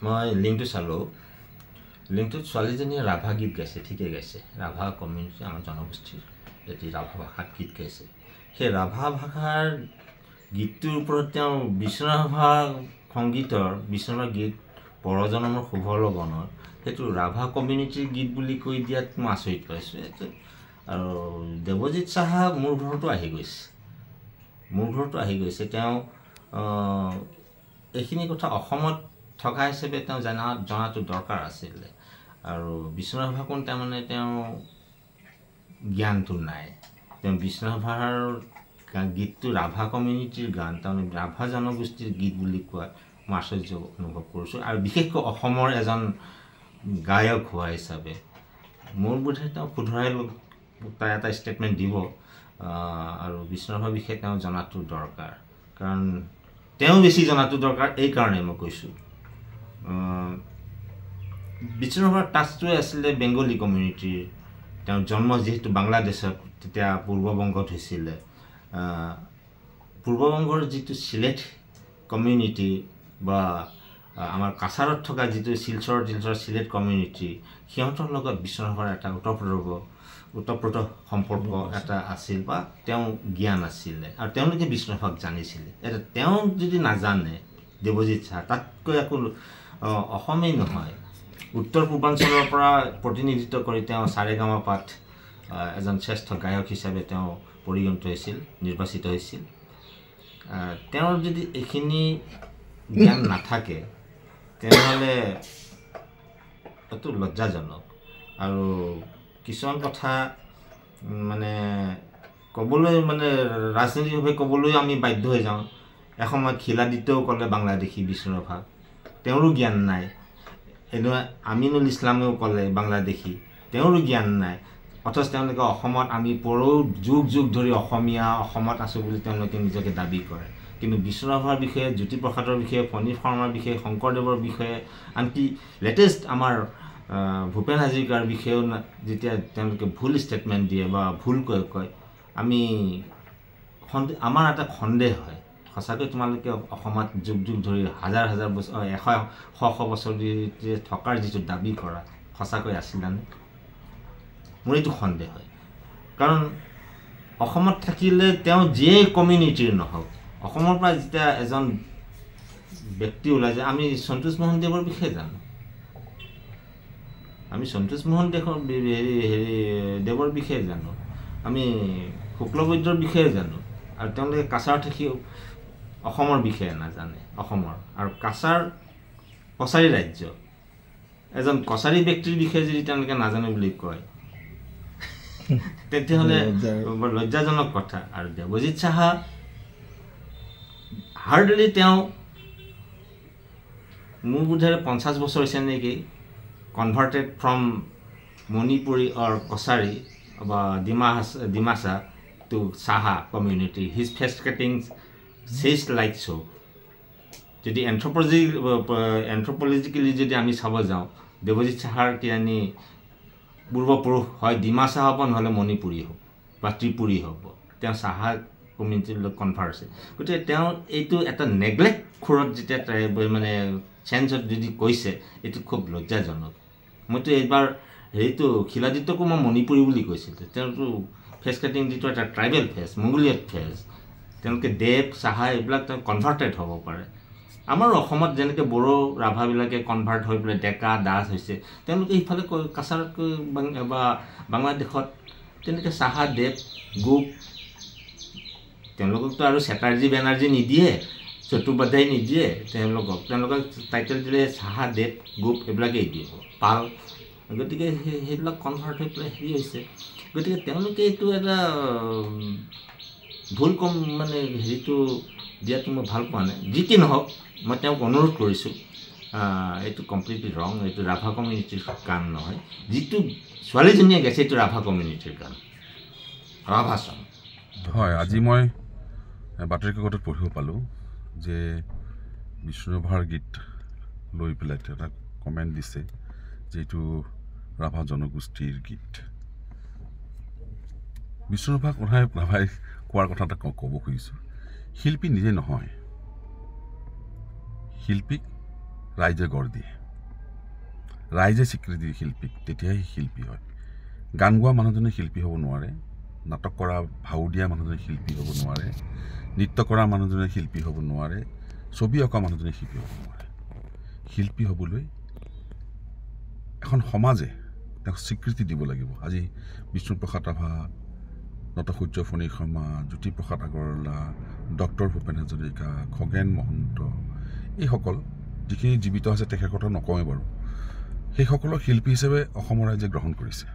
মই লিংকটো চালোঁ লিংকটোত ছোৱালীজনীয়ে ৰাভা গীত গাইছে ঠিকে গাইছে ৰাভা কমিউনিটি আমাৰ জনগোষ্ঠীৰ এটি ৰাভা ভাষাত গীত গাইছে সেই ৰাভা ভাষাৰ গীতটোৰ ওপৰত তেওঁ বিষ্ণুৰাভা সংগীতৰ বিষ্ণুৰাভা গীত পৰজনমৰ শুভ লগনৰ সেইটো ৰাভা কমিউনিটিৰ গীত বুলি কৈ দিয়াত মই আচৰিত পাইছোঁ এইটো আৰু দেৱজিৎ সাহা মোৰ ঘৰতো আহি গৈছে তেওঁ এইখিনি কথা অসমত থকা হিচাপে তেওঁ জনাটো দৰকাৰ আছিলে আৰু বিষ্ণুৰাভা কোন তাৰমানে তেওঁ জ্ঞানটো নাই তেওঁ বিষ্ণুৰাভাৰ গীতটো ৰাভা কমিউনিটিৰ গান তাৰমানে ৰাভা জনগোষ্ঠীৰ গীত বুলি কোৱা মই আশ্চৰ্য অনুভৱ কৰিছোঁ আৰু বিশেষকৈ অসমৰ এজন গায়ক হোৱা হিচাপে মোৰ বোধে তেওঁ শুধৰাই তাৰ এটা ষ্টেটমেণ্ট দিব আৰু বিষ্ণুৰাভাৰ বিষয়ে তেওঁ জনাটো দৰকাৰ কাৰণ তেওঁ বেছি জনাটো দৰকাৰ এইকাৰণে মই কৈছোঁ বিষ্ণুৰাভাৰ টাচটোৱে আছিলে বেংগলী কমিউনিটিৰ তেওঁৰ জন্ম যিহেতু বাংলাদেশত তেতিয়া পূৰ্ববংগত হৈছিলে পূৰ্ববংগৰ যিটো সিলেট কমিউনিটি বা আমাৰ কাছাৰত থকা যিটো শিলচৰ সিলেট কমিউনিটি সিহঁতৰ লগত বিষ্ণুৰাভাৰ এটা ওতঃপ্ৰোত সম্পৰ্ক এটা আছিল বা তেওঁ জ্ঞান আছিলে আৰু তেওঁলোকে বিষ্ণুৰাভাক জানিছিলে এটা তেওঁ যদি নাজানে দেৱজিৎ সাহা তাতকৈ একো অসমেই নহয় উত্তৰ পূৰ্বাঞ্চলৰ পৰা প্ৰতিনিধিত্ব কৰি তেওঁ সাৰেগামাপাত এজন শ্ৰেষ্ঠ গায়ক হিচাপে তেওঁ পৰিগণিত হৈছিল নিৰ্বাচিত হৈছিল তেওঁৰ যদি এইখিনি জ্ঞান নাথাকে তেনেহ'লে এইটো লজ্জাজনক আৰু কিছুমান কথা মানে ক'বলৈ মানে ৰাজনৈতিকভাৱে ক'বলৈ আমি বাধ্য হৈ যাওঁ এসময়ত খিলাদিত্যও ক'লে বাংলাদেশী বিষ্ণুৰাভা তেওঁৰো জ্ঞান নাই এনেকুৱা আমিনুল ইছলামেও ক'লে বাংলাদেশী তেওঁৰো জ্ঞান নাই অথচ তেওঁলোকে অসমত আমি যুগ ধৰি অসমত আছোঁ বুলি তেওঁলোকে নিজকে দাবী কৰে কিন্তু বিষ্ণুৰাভাৰ বিষয়ে জ্যোতিপ্ৰসাদৰ বিষয়ে ফণী শৰ্মাৰ বিষয়ে শংকৰদেৱৰ বিষয়ে আনকি লেটেষ্ট আমাৰ ভূপেন হাজৰিকাৰ বিষয়েও যেতিয়া তেওঁলোকে ভুল ষ্টেটমেণ্ট দিয়ে বা ভুলকৈ কয় আমাৰ এটা সন্দেহ হয় সঁচাকৈ তোমালোকে অসমত যুগ ধৰি হাজাৰ বছৰ শ বছৰ থকাৰ যিটো দাবী কৰা সঁচাকৈ আছিলানে মোৰ এইটো সন্দেহ হয় কাৰণ অসমত থাকিলে তেওঁ যিয়েই কমিউনিটিৰ নহওক অসমৰ পৰা যেতিয়া এজন ব্যক্তি ওলাই যায় আমি সন্তোষ মোহন দেৱৰ বিষয়ে জানো আমি সন্তোষ মোহন দেৱৰ বিষয়ে জানো আমি শুক্লবৈদ্যৰ বিষয়ে জানো আৰু তেওঁলোকে কাছাৰ থাকি অসমৰ বিষয়ে নাজানে অসমৰ আৰু কছাৰী ৰাজ্য এজন কছাৰী ব্যক্তিৰ বিষয়ে যদি তেওঁলোকে নাজানে বুলি কয় তেতিয়াহ'লে বৰ লজ্জাজনক কথা আৰু দেৱজিৎ সাহা হাৰ্ডলি তেওঁ মোৰ বোধেৰে 50 বছৰ হৈছে নেকি converted from Manipuri or Kachari বা Dimasa to Saha community his face cuttings চেজ লাইক চ' যদি এন্থ্ৰপলজিকেলি যদি আমি চাব যাওঁ দেৱজিৎ সাহাৰ কিজানি পূৰ্বপুৰুষ হয় ডিমাচা হ'ব নহ'লে মণিপুৰী হ'ব বা ত্ৰিপুৰী হ'ব তেওঁ সাহা কমিউনিটিৰ লগত কনভাৰ্ট আছে গতিকে তেওঁ এইটো এটা নেগলেক্ট খুৰত যেতিয়া মানে চেঞ্চত যদি কৈছে এইটো খুব লজ্জাজনক মইতো এইবাৰ হেৰিটো খিলাদিত্যকো মই মণিপুৰী বুলি কৈছিলোঁ তেওঁতো ফেচ কাটিং যিটো এটা ট্ৰাইবেল ফেচ মংগোলিয়াত ফেচ তেওঁলোকে দেৱ সাহা এইবিলাক তেওঁ কনভাৰ্টেড হ'ব পাৰে আমাৰ অসমত যেনেকৈ বড়ো ৰাভাবিলাকে কনভাৰ্ট হৈ পেলাই ডেকা দাস হৈছে তেওঁলোকে ইফালে কাছাৰতকৈ বা বাংলাদেশত তেনেকৈ সাহা দেৱ গোপ তেওঁলোককতো আৰু চেটাৰ্জী বেনাৰ্জী নিদিয়ে চট্টোপাধ্যায় নিদিয়ে তেওঁলোকক টাইটেল দিলে সাহা দেৱ গোপ এইবিলাকেই দিব পাল গতিকে সেইবিলাক কনভাৰ্ট হৈ পেলাই হেৰি হৈছে গতিকে তেওঁলোকে এইটো এটা ভুল মানে হেৰিটো দিয়াটো মই ভাল পোৱা নাই যি কি নহওক মই তেওঁক অনুৰোধ কৰিছোঁ এইটো কমপ্লিটলি ৰং এইটো ৰাভা কমিউনিটিৰ গান নহয় যিটো ছোৱালীজনীয়ে গাইছে এইটো ৰাভা কমিউনিটিৰ গান ৰাভা চং হয় আজি মই বাতৰি কাকতত পঢ়িব পালোঁ যে বিষ্ণুৰাভাৰ গীত লৈ পেলাই এটা কমেণ্ট দিছে যিটো ৰাভা জনগোষ্ঠীৰ গীত বিষ্ণুৰাভাক ৰাভাই কোৱাৰ কথা এটা ক'ব খুজিছোঁ শিল্পী নিজে নহয় শিল্পীক ৰাইজে গঢ় দিয়ে, ৰাইজে স্বীকৃতি দিয়ে শিল্পীক, তেতিয়াহে শিল্পী হয়। গান গোৱা মানুহজনে শিল্পী হ'ব নোৱাৰে, নাটক কৰা ভাও দিয়া মানুহজনে শিল্পী হ'ব নোৱাৰে, নৃত্য কৰা মানুহজনে শিল্পী হ'ব নোৱাৰে, ছবি অঁকা মানুহজনে শিল্পী হ'ব নোৱাৰে। শিল্পী হ'বলৈ এখন সমাজে তেওঁক স্বীকৃতি দিব লাগিব। আজি বিষ্ণুপ্ৰসাদ ৰাভা, নটসূৰ্য ফণী শৰ্মা, জ্যোতিপ্ৰসাদ আগৰৱালা, ডক্টৰ ভূপেন হাজৰিকা, খগেন মহন্ত, এইসকল যিখিনি জীৱিত আছে তেখেতৰ কথা নকওঁৱেই বাৰু, সেইসকলক শিল্পী হিচাপে অসমৰ ৰাইজে গ্ৰহণ কৰিছে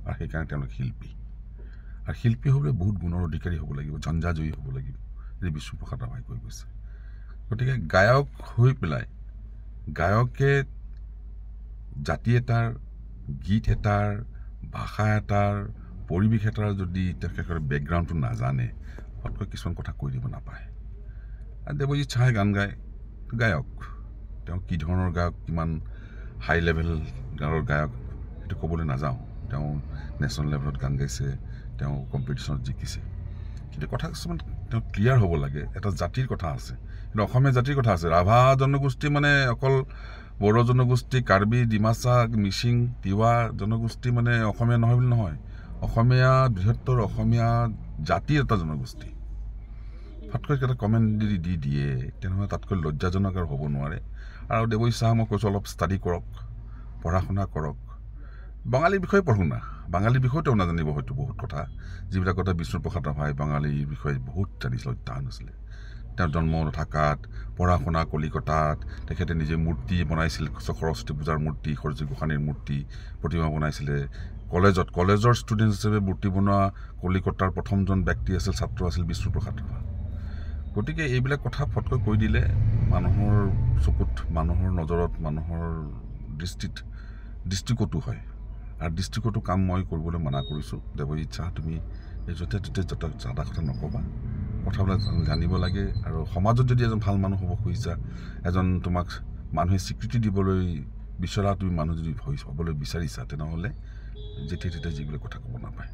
আৰু সেইকাৰণে তেওঁলোক শিল্পী। আৰু শিল্পী হ'বলৈ বহুত গুণৰ অধিকাৰী হ'ব লাগিব, ঝঞ্ঝাজয়ী হ'ব লাগিব, বুলি বিষ্ণুপ্ৰসাদ ৰাভাই কৈ গৈছে। গতিকে গায়ক হৈ পেলাই গায়কে জাতি এটাৰ, গীত এটাৰ, ভাষা এটাৰ, পৰিৱেশ এটাৰ যদি তেখেতৰ বেকগ্ৰাউণ্ডটো নাজানে, ফটকৈ কিছুমান কথা কৈ দিব নাপায়। আৰু দেৱজিৎ চাহাই গান গায়, গায়ক, তেওঁ কি ধৰণৰ গায়ক, কিমান হাই লেভেলৰ গায়ক সেইটো ক'বলৈ নাযাওঁ। তেওঁ নেশ্যনেল লেভেলত গান গাইছে, তেওঁ কম্পিটিশ্যনত জিকিছে, কিন্তু কথা কিছুমান তেওঁ ক্লিয়াৰ হ'ব লাগে। এটা জাতিৰ কথা আছে, কিন্তু অসমীয়া জাতিৰ কথা আছে। ৰাভা জনগোষ্ঠী মানে অকল বড়ো জনগোষ্ঠী, কাৰ্বি, ডিমাচা, মিচিং, তিৱা জনগোষ্ঠী মানে অসমীয়া নহয় বুলি নহয়। অসমীয়া বৃহত্তৰ অসমীয়া জাতিৰ এটা জনগোষ্ঠী। ফটকৈ এটা কমেণ্ট যদি দি দিয়ে তেনেহ'লে তাতকৈ লজ্জাজনক আৰু হ'ব নোৱাৰে। আৰু দেৱজিৎ চাহাক মই কৈছোঁ অলপ ষ্টাডি কৰক, পঢ়া শুনা কৰক, বাঙালীৰ বিষয়ে পঢ়ো না, বাঙালীৰ বিষয়ে তেওঁ নাজানিব হয়তো বহুত কথা, যিবিলাক কথা বিষ্ণুপ্ৰসাদ ৰাভাই বাঙালীৰ বিষয়ে বহুত জানিছিল, অধ্যয়ন হৈছিলে। তেওঁ জন্ম থাকাত, পঢ়া শুনা কলিকতাত, তেখেতে নিজে মূৰ্তি বনাইছিল, সৰস্বতী পূজাৰ মূৰ্তি, সৰস্বতী গোসাঁনীৰ মূৰ্তি, প্ৰতিমা বনাইছিলে। কলেজৰ ষ্টুডেণ্ট হিচাপে মূৰ্তি বনোৱা কলিকতাৰ প্ৰথমজন ব্যক্তি আছিল, ছাত্ৰ আছিল বিষ্ণুপ্ৰসাদ ৰাভা। গতিকে এইবিলাক কথা ফটকৈ কৈ দিলে মানুহৰ চকুত, মানুহৰ নজৰত, মানুহৰ দৃষ্টিকটু হয়। আৰু দৃষ্টিকটু কাম মই কৰিবলৈ মানা কৰিছোঁ। দেৱজিৎ চাহ, তুমি এই য'তে ত'তে জাদা কথা নক'বা, কথাবিলাক জানিব লাগে। আৰু সমাজত যদি এজন ভাল মানুহ হ'ব খুজিছা, এজন তোমাক মানুহে স্বীকৃতি দিবলৈ বিচৰা তুমি মানুহ যদি হ'বলৈ বিচাৰিছা, তেনেহ'লে যেতিয়া তেতিয়া যিবিলাক কথা ক'ব নাপায়।